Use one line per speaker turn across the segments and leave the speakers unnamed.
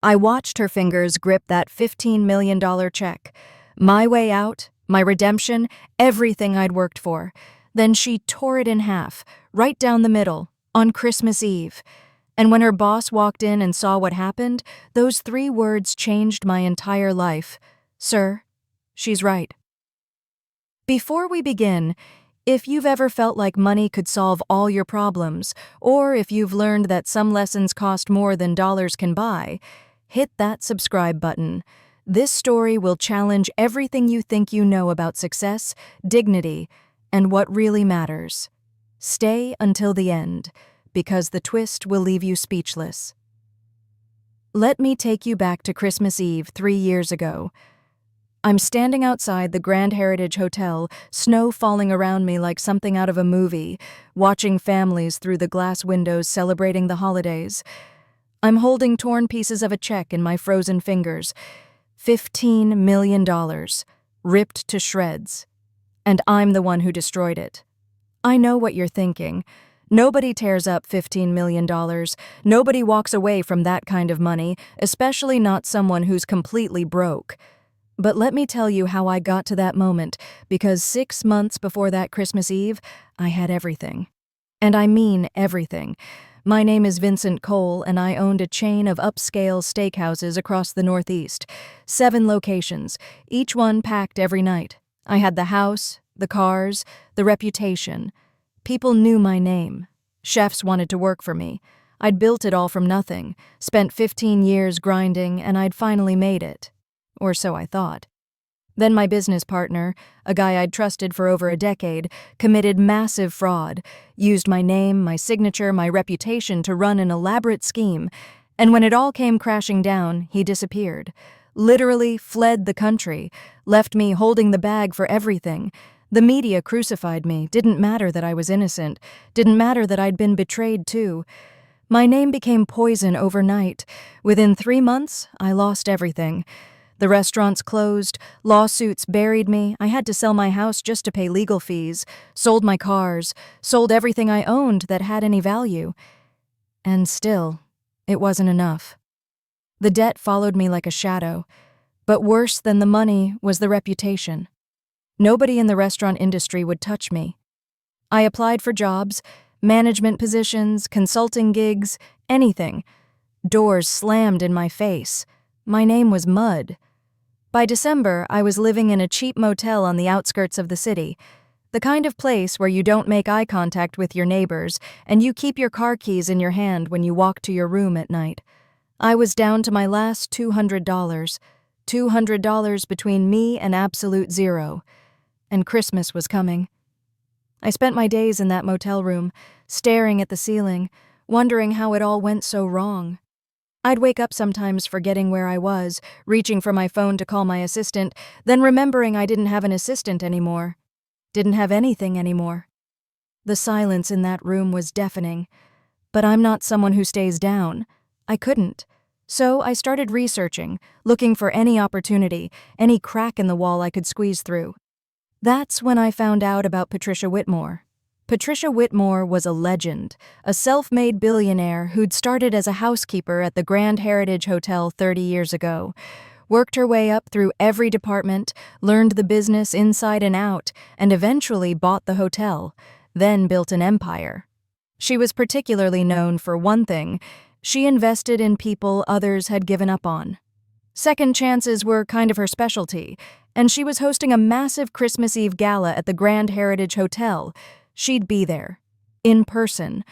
I watched her fingers grip that $15 million check. My way out, my redemption, everything I'd worked for. Then she tore it in half, right down the middle, on Christmas Eve. And when her boss walked in and saw what happened, those 3 words changed my entire life. Sir, she's right. Before we begin, if you've ever felt like money could solve all your problems, or if you've learned that some lessons cost more than dollars can buy, hit that subscribe button. This story will challenge everything you think you know about success, dignity, and what really matters. Stay until the end, because the twist will leave you speechless. Let me take you back to Christmas Eve 3 years ago. I'm standing outside the Grand Heritage Hotel, snow falling around me like something out of a movie, watching families through the glass windows celebrating the holidays. I'm holding torn pieces of a check in my frozen fingers. $15 million, ripped to shreds. And I'm the one who destroyed it. I know what you're thinking. Nobody tears up $15 million. Nobody walks away from that kind of money, especially not someone who's completely broke. But let me tell you how I got to that moment, because 6 months before that Christmas Eve, I had everything. And I mean everything. My name is Vincent Cole, and I owned a chain of upscale steakhouses across the Northeast. 7 locations, each one packed every night. I had the house, the cars, the reputation. People knew my name. Chefs wanted to work for me. I'd built it all from nothing, spent 15 years grinding, and I'd finally made it. Or so I thought. Then my business partner, a guy I'd trusted for over a decade, committed massive fraud, used my name, my signature, my reputation to run an elaborate scheme, and when it all came crashing down, he disappeared. Literally fled the country, left me holding the bag for everything. The media crucified me. Didn't matter that I was innocent. Didn't matter that I'd been betrayed too. My name became poison overnight. Within 3 months, I lost everything. The restaurants closed, lawsuits buried me, I had to sell my house just to pay legal fees, sold my cars, sold everything I owned that had any value. And still, it wasn't enough. The debt followed me like a shadow, but worse than the money was the reputation. Nobody in the restaurant industry would touch me. I applied for jobs, management positions, consulting gigs, anything. Doors slammed in my face. My name was mud. By December, I was living in a cheap motel on the outskirts of the city, the kind of place where you don't make eye contact with your neighbors and you keep your car keys in your hand when you walk to your room at night. I was down to my last $200, $200 between me and absolute zero, and Christmas was coming. I spent my days in that motel room, staring at the ceiling, wondering how it all went so wrong. I'd wake up sometimes forgetting where I was, reaching for my phone to call my assistant, then remembering I didn't have an assistant anymore. Didn't have anything anymore. The silence in that room was deafening. But I'm not someone who stays down. I couldn't. So I started researching, looking for any opportunity, any crack in the wall I could squeeze through. That's when I found out about Patricia Whitmore. Patricia Whitmore was a legend, a self-made billionaire who'd started as a housekeeper at the Grand Heritage Hotel 30 years ago, worked her way up through every department, learned the business inside and out, and eventually bought the hotel, then built an empire. She was particularly known for one thing: she invested in people others had given up on. Second chances were kind of her specialty, and she was hosting a massive Christmas Eve gala at the Grand Heritage Hotel. She'd be there, in person.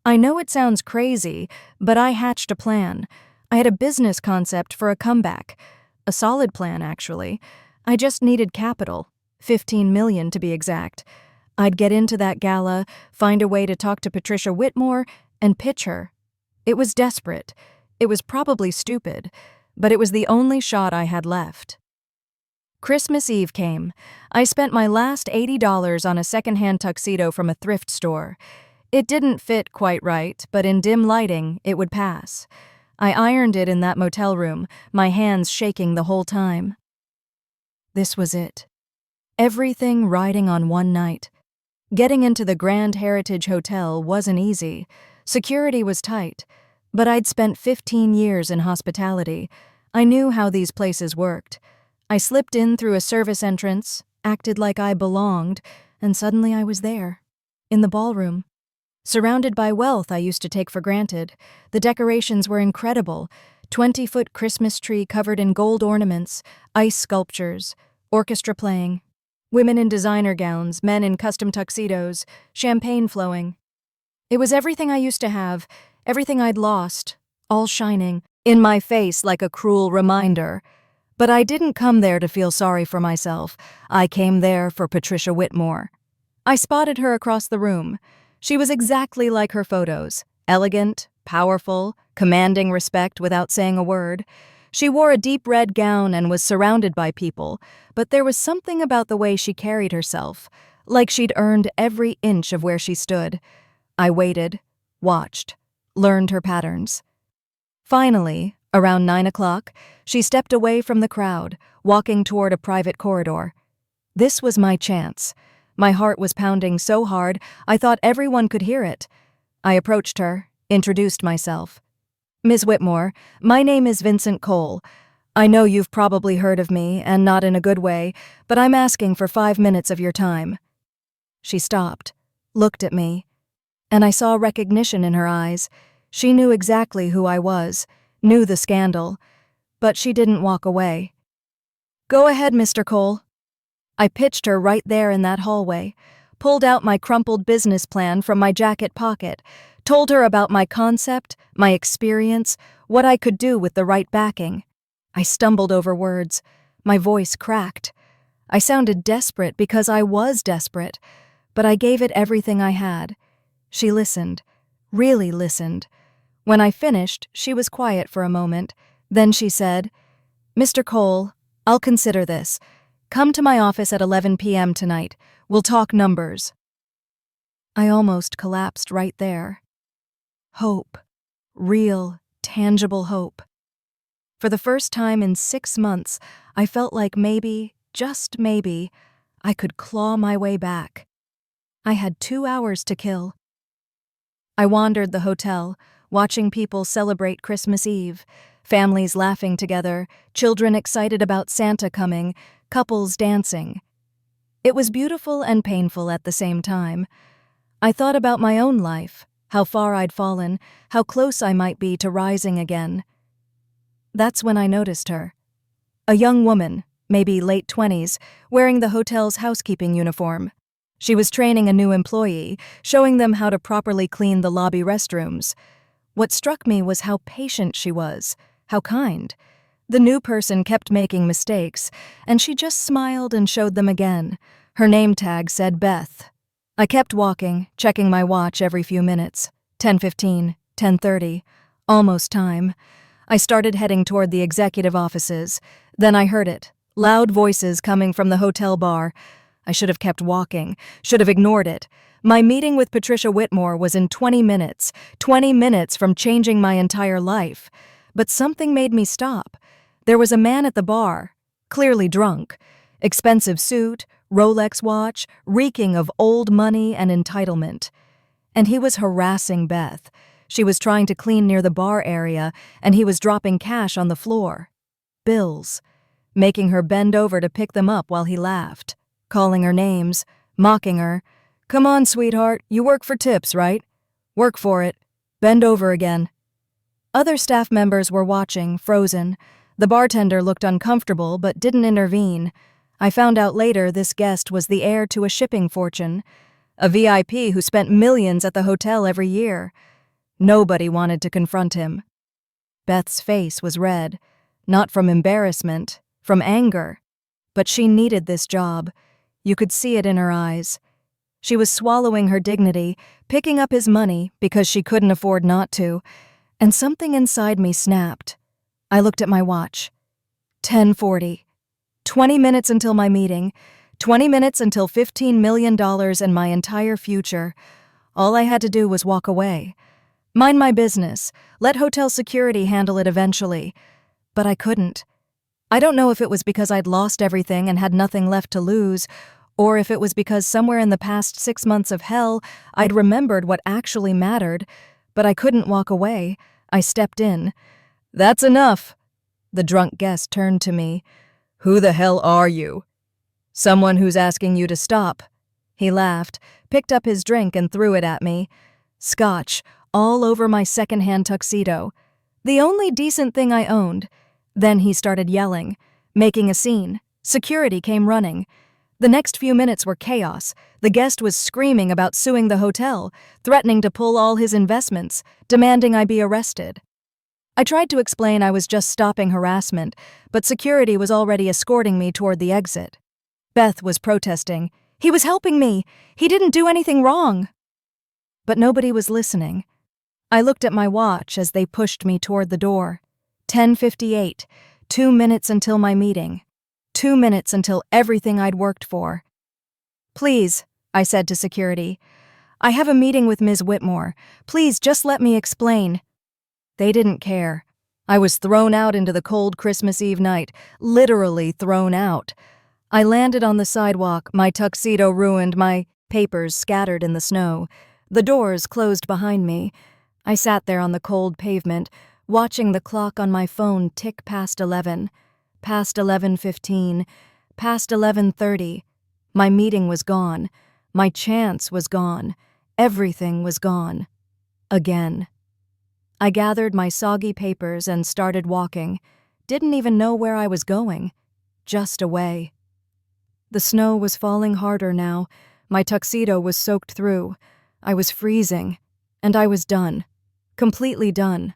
I know it sounds crazy, but I hatched a plan. I had a business concept for a comeback. A solid plan, actually. I just needed capital, $15 million to be exact. I'd get into that gala, find a way to talk to Patricia Whitmore, and pitch her. It was desperate. It was probably stupid, but it was the only shot I had left. Christmas Eve came. I spent my last $80 on a secondhand tuxedo from a thrift store. It didn't fit quite right, but in dim lighting, it would pass. I ironed it in that motel room, my hands shaking the whole time. This was it. Everything riding on one night. Getting into the Grand Heritage Hotel wasn't easy. Security was tight. But I'd spent 15 years in hospitality. I knew how these places worked. I slipped in through a service entrance, acted like I belonged, and suddenly I was there, in the ballroom. Surrounded by wealth I used to take for granted. The decorations were incredible. 20-foot Christmas tree covered in gold ornaments, ice sculptures, orchestra playing, women in designer gowns, men in custom tuxedos, champagne flowing. It was everything I used to have, everything I'd lost, all shining in my face like a cruel reminder. But I didn't come there to feel sorry for myself. I came there for Patricia Whitmore. I spotted her across the room. She was exactly like her photos, elegant, powerful, commanding respect without saying a word. She wore a deep red gown and was surrounded by people, but there was something about the way she carried herself, like she'd earned every inch of where she stood. I waited, watched, learned her patterns. Finally, around 9 o'clock, she stepped away from the crowd, walking toward a private corridor. This was my chance. My heart was pounding so hard, I thought everyone could hear it. I approached her, introduced myself. "Ms. Whitmore, my name is Vincent Cole. I know you've probably heard of me, and not in a good way, but I'm asking for 5 minutes of your time." She stopped, looked at me, and I saw recognition in her eyes. She knew exactly who I was, knew the scandal, but she didn't walk away. "Go ahead, Mr. Cole." I pitched her right there in that hallway, pulled out my crumpled business plan from my jacket pocket, told her about my concept, my experience, what I could do with the right backing. I stumbled over words. My voice cracked. I sounded desperate because I was desperate, but I gave it everything I had. She listened, really listened. When I finished, she was quiet for a moment. Then she said, "Mr. Cole, I'll consider this. Come to my office at 11 p.m. tonight. We'll talk numbers." I almost collapsed right there. Hope. Real, tangible hope. For the first time in 6 months, I felt like maybe, just maybe, I could claw my way back. I had 2 hours to kill. I wandered the hotel, watching people celebrate Christmas Eve, families laughing together, children excited about Santa coming, couples dancing. It was beautiful and painful at the same time. I thought about my own life, how far I'd fallen, how close I might be to rising again. That's when I noticed her. A young woman, maybe late 20s, wearing the hotel's housekeeping uniform. She was training a new employee, showing them how to properly clean the lobby restrooms. What struck me was how patient she was, how kind. The new person kept making mistakes, and she just smiled and showed them again. Her name tag said Beth. I kept walking, checking my watch every few minutes. 10:15, 10:30, almost time. I started heading toward the executive offices. Then I heard it, loud voices coming from the hotel bar. I should have kept walking, should have ignored it. My meeting with Patricia Whitmore was in 20 minutes, 20 minutes from changing my entire life. But something made me stop. There was a man at the bar, clearly drunk. Expensive suit, Rolex watch, reeking of old money and entitlement. And he was harassing Beth. She was trying to clean near the bar area, and he was dropping cash on the floor. Bills. Making her bend over to pick them up while he laughed. Calling her names, mocking her. "Come on, sweetheart, you work for tips, right? Work for it. Bend over again." Other staff members were watching, frozen. The bartender looked uncomfortable but didn't intervene. I found out later this guest was the heir to a shipping fortune, a VIP who spent millions at the hotel every year. Nobody wanted to confront him. Beth's face was red, not from embarrassment, from anger. But she needed this job. You could see it in her eyes. She was swallowing her dignity, picking up his money because she couldn't afford not to, and something inside me snapped. I looked at my watch. 10:40. 20 minutes until my meeting. 20 minutes until $15 million and my entire future. All I had to do was walk away. Mind my business. Let hotel security handle it eventually. But I couldn't. I don't know if it was because I'd lost everything and had nothing left to lose, or if it was because somewhere in the past 6 months of hell I'd remembered what actually mattered, but I couldn't walk away. I stepped in. "That's enough." The drunk guest turned to me. "Who the hell are you?" "Someone who's asking you to stop." He laughed, picked up his drink and threw it at me. Scotch, all over my second-hand tuxedo. The only decent thing I owned. Then he started yelling, making a scene. Security came running. The next few minutes were chaos. The guest was screaming about suing the hotel, threatening to pull all his investments, demanding I be arrested. I tried to explain I was just stopping harassment, but security was already escorting me toward the exit. Beth was protesting. "He was helping me. He didn't do anything wrong." But nobody was listening. I looked at my watch as they pushed me toward the door. 10:58, 2 minutes until my meeting. 2 minutes until everything I'd worked for. "Please," I said to security. "I have a meeting with Ms. Whitmore. Please just let me explain." They didn't care. I was thrown out into the cold Christmas Eve night, literally thrown out. I landed on the sidewalk, my tuxedo ruined, my papers scattered in the snow. The doors closed behind me. I sat there on the cold pavement, watching the clock on my phone tick past 11, past 11:15, past 11:30. My meeting was gone. My chance was gone. Everything was gone. Again. I gathered my soggy papers and started walking. Didn't even know where I was going. Just away. The snow was falling harder now. My tuxedo was soaked through. I was freezing. And I was done. Completely done.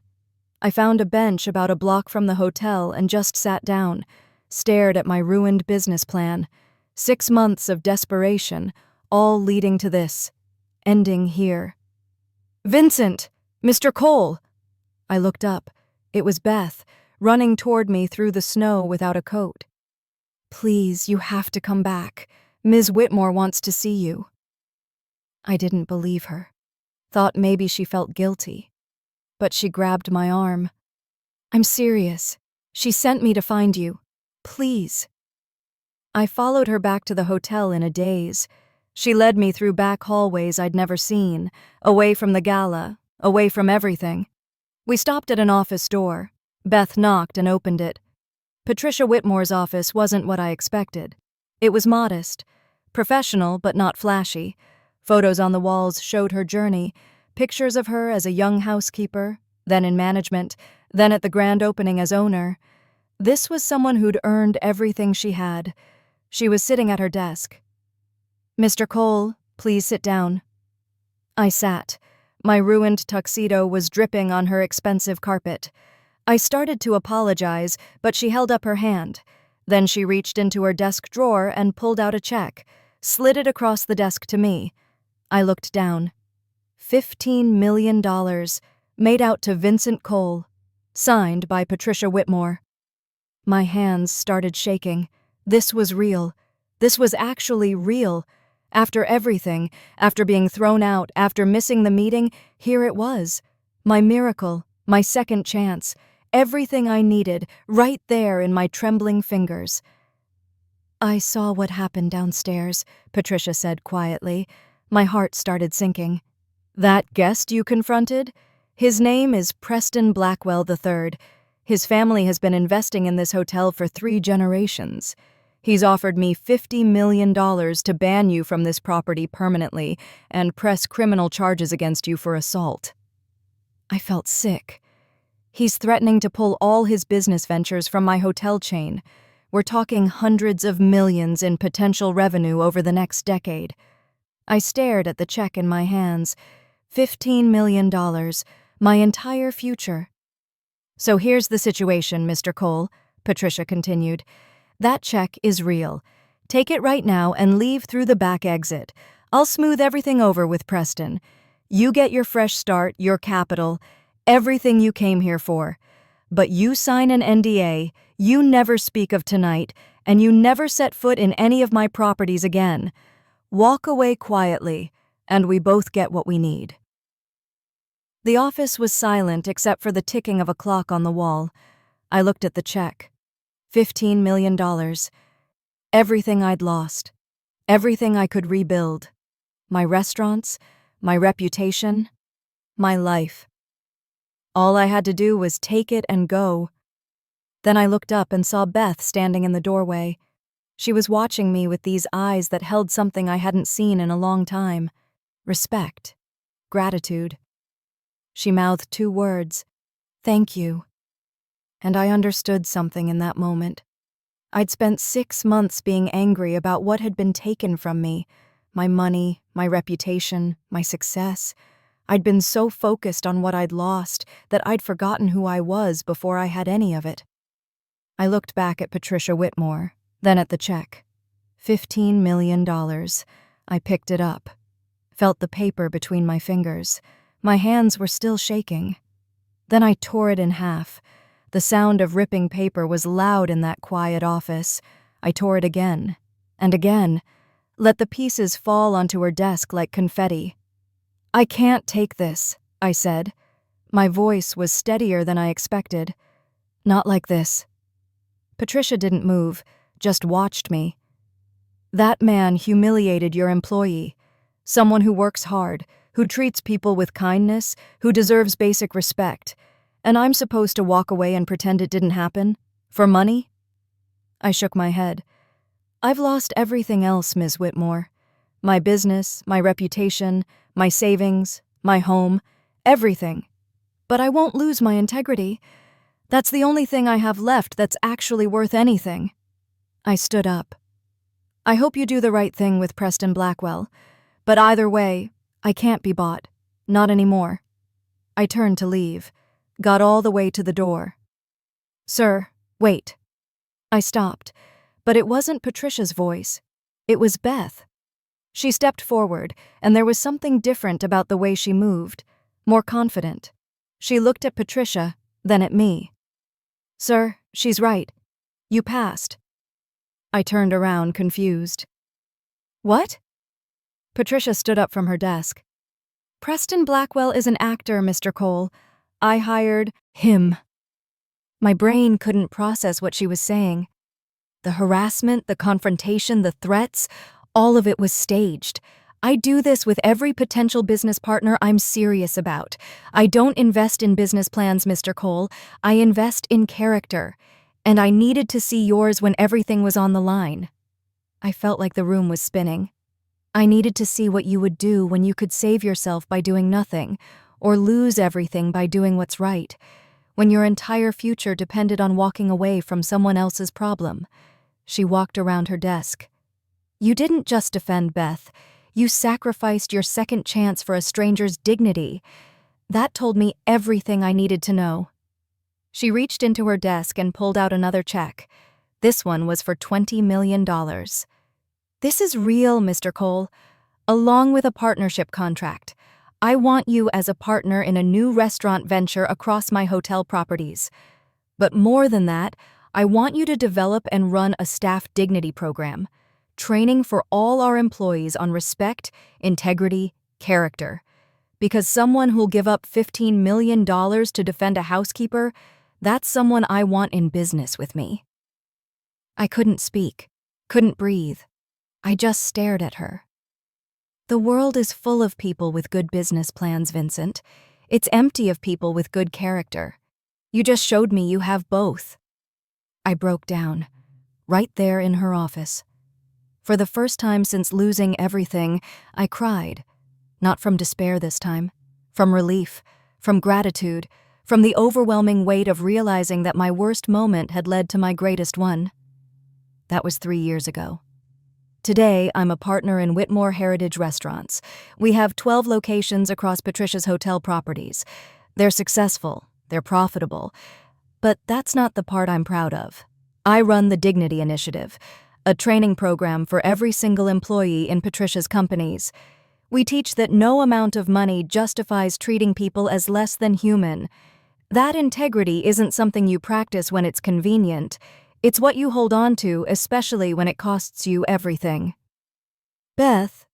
I found a bench about a block from the hotel and just sat down, stared at my ruined business plan. 6 months of desperation, all leading to this. Ending here. "Vincent! Mr. Cole!" I looked up. It was Beth, running toward me through the snow without a coat. "Please, you have to come back. Ms. Whitmore wants to see you." I didn't believe her. Thought maybe she felt guilty. But she grabbed my arm. "I'm serious. She sent me to find you. Please." I followed her back to the hotel in a daze. She led me through back hallways I'd never seen, away from the gala, away from everything. We stopped at an office door. Beth knocked and opened it. Patricia Whitmore's office wasn't what I expected. It was modest, professional but not flashy. Photos on the walls showed her journey, pictures of her as a young housekeeper, then in management, then at the grand opening as owner. This was someone who'd earned everything she had. She was sitting at her desk. "Mr. Cole, please sit down." I sat. My ruined tuxedo was dripping on her expensive carpet. I started to apologize, but she held up her hand. Then she reached into her desk drawer and pulled out a check, slid it across the desk to me. I looked down. $15 million, made out to Vincent Cole, signed by Patricia Whitmore. My hands started shaking. This was real. This was actually real. After everything, after being thrown out, after missing the meeting, here it was. My miracle, my second chance, everything I needed, right there in my trembling fingers. "I saw what happened downstairs," Patricia said quietly. My heart started sinking. "That guest you confronted? His name is Preston Blackwell III. His family has been investing in this hotel for 3 generations. He's offered me $50 million to ban you from this property permanently and press criminal charges against you for assault." I felt sick. He's threatening to pull all his business ventures from my hotel chain. We're talking hundreds of millions in potential revenue over the next decade. I stared at the check in my hands. $15 million, my entire future. "So here's the situation, Mr. Cole," Patricia continued. "That check is real. Take it right now and leave through the back exit. I'll smooth everything over with Preston. You get your fresh start, your capital, everything you came here for. But you sign an NDA, you never speak of tonight, and you never set foot in any of my properties again. Walk away quietly, and we both get what we need." The office was silent except for the ticking of a clock on the wall. I looked at the check. $15 million. Everything I'd lost. Everything I could rebuild. My restaurants, my reputation, my life. All I had to do was take it and go. Then I looked up and saw Beth standing in the doorway. She was watching me with these eyes that held something I hadn't seen in a long time. Respect. Gratitude. She mouthed 2 words. Thank you. And I understood something in that moment. I'd spent 6 months being angry about what had been taken from me. My money, my reputation, my success. I'd been so focused on what I'd lost that I'd forgotten who I was before I had any of it. I looked back at Patricia Whitmore, then at the check. $15 million. I picked it up. Felt the paper between my fingers. My hands were still shaking. Then I tore it in half. The sound of ripping paper was loud in that quiet office. I tore it again, and again, let the pieces fall onto her desk like confetti. I can't take this, I said. My voice was steadier than I expected. Not like this. Patricia didn't move, just watched me. That man humiliated your employee. Someone who works hard, who treats people with kindness, who deserves basic respect. And I'm supposed to walk away and pretend it didn't happen? For money? I shook my head. I've lost everything else, Ms. Whitmore. My business, my reputation, my savings, my home, everything. But I won't lose my integrity. That's the only thing I have left that's actually worth anything. I stood up. I hope you do the right thing with Preston Blackwell. But either way, I can't be bought. Not anymore. I turned to leave. Got all the way to the door. Sir, wait. I stopped, but it wasn't Patricia's voice. It was Beth. She stepped forward, and there was something different about the way she moved, more confident. She looked at Patricia, then at me. Sir, she's right. You passed. I turned around, confused. What? Patricia stood up from her desk. Preston Blackwell is an actor, Mr. Cole. I hired him. My brain couldn't process what she was saying. The harassment, the confrontation, the threats, all of it was staged. I do this with every potential business partner I'm serious about. I don't invest in business plans, Mr. Cole. I invest in character. And I needed to see yours when everything was on the line. I felt like the room was spinning. I needed to see what you would do when you could save yourself by doing nothing, or lose everything by doing what's right, when your entire future depended on walking away from someone else's problem. She walked around her desk. You didn't just defend Beth. You sacrificed your second chance for a stranger's dignity. That told me everything I needed to know. She reached into her desk and pulled out another check. This one was for $20 million. This is real, Mr. Cole, along with a partnership contract. I want you as a partner in a new restaurant venture across my hotel properties. But more than that, I want you to develop and run a staff dignity program, training for all our employees on respect, integrity, character. Because someone who'll give up $15 million to defend a housekeeper, that's someone I want in business with me. I couldn't speak, couldn't breathe. I just stared at her. The world is full of people with good business plans, Vincent. It's empty of people with good character. You just showed me you have both. I broke down, right there in her office. For the first time since losing everything, I cried. Not from despair this time, from relief, from gratitude, from the overwhelming weight of realizing that my worst moment had led to my greatest one. That was 3 years ago. Today, I'm a partner in Whitmore Heritage Restaurants. We have 12 locations across Patricia's hotel properties. They're successful, they're profitable, but that's not the part I'm proud of. I run the Dignity Initiative, a training program for every single employee in Patricia's companies. We teach that no amount of money justifies treating people as less than human. That integrity isn't something you practice when it's convenient. It's what you hold on to, especially when it costs you everything. Beth.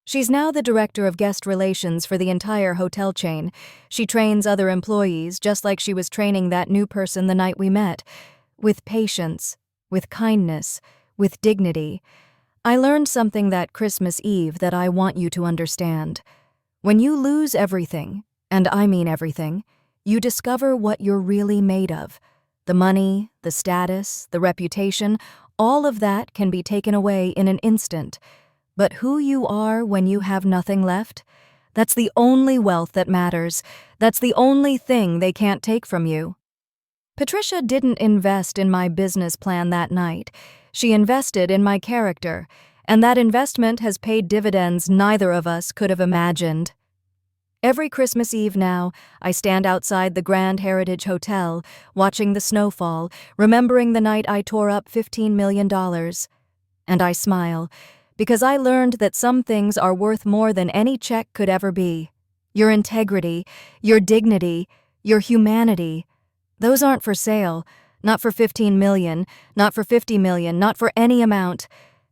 She's now the director of guest relations for the entire hotel chain. She trains other employees just like she was training that new person the night we met. With patience, with kindness, with dignity. I learned something that Christmas Eve that I want you to understand. When you lose everything, and I mean everything, you discover what you're really made of. The money, the status, the reputation, all of that can be taken away in an instant. But who you are when you have nothing left? That's the only wealth that matters. That's the only thing they can't take from you. Patricia didn't invest in my business plan that night. She invested in my character, and that investment has paid dividends neither of us could have imagined. Every Christmas Eve now, I stand outside the Grand Heritage Hotel, watching the snowfall, remembering the night I tore up $15 million. And I smile, because I learned that some things are worth more than any check could ever be. Your integrity, your dignity, your humanity. Those aren't for sale, not for 15 million, not for 50 million, not for any amount.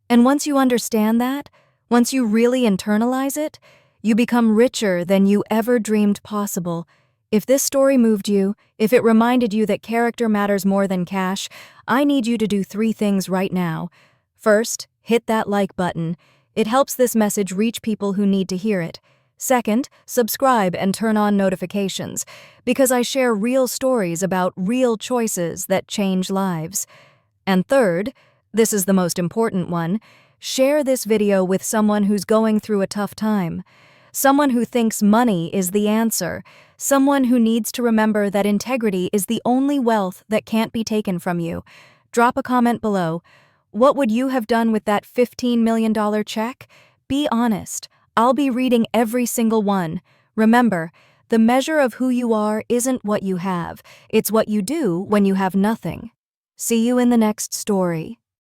And once you understand that, once you really internalize it, you become richer than you ever dreamed possible. If this story moved you, if it reminded you that character matters more than cash, I need you to do 3 things right now. First, hit that like button. It helps this message reach people who need to hear it. Second, subscribe and turn on notifications, because I share real stories about real choices that change lives. And third, this is the most important one, share this video with someone who's going through a tough time. Someone who thinks money is the answer. Someone who needs to remember that integrity is the only wealth that can't be taken from you. Drop a comment below. What would you have done with that $15 million check? Be honest. I'll be reading every single one. Remember, the measure of who you are isn't what you have. It's what you do when you have nothing. See you in the next story.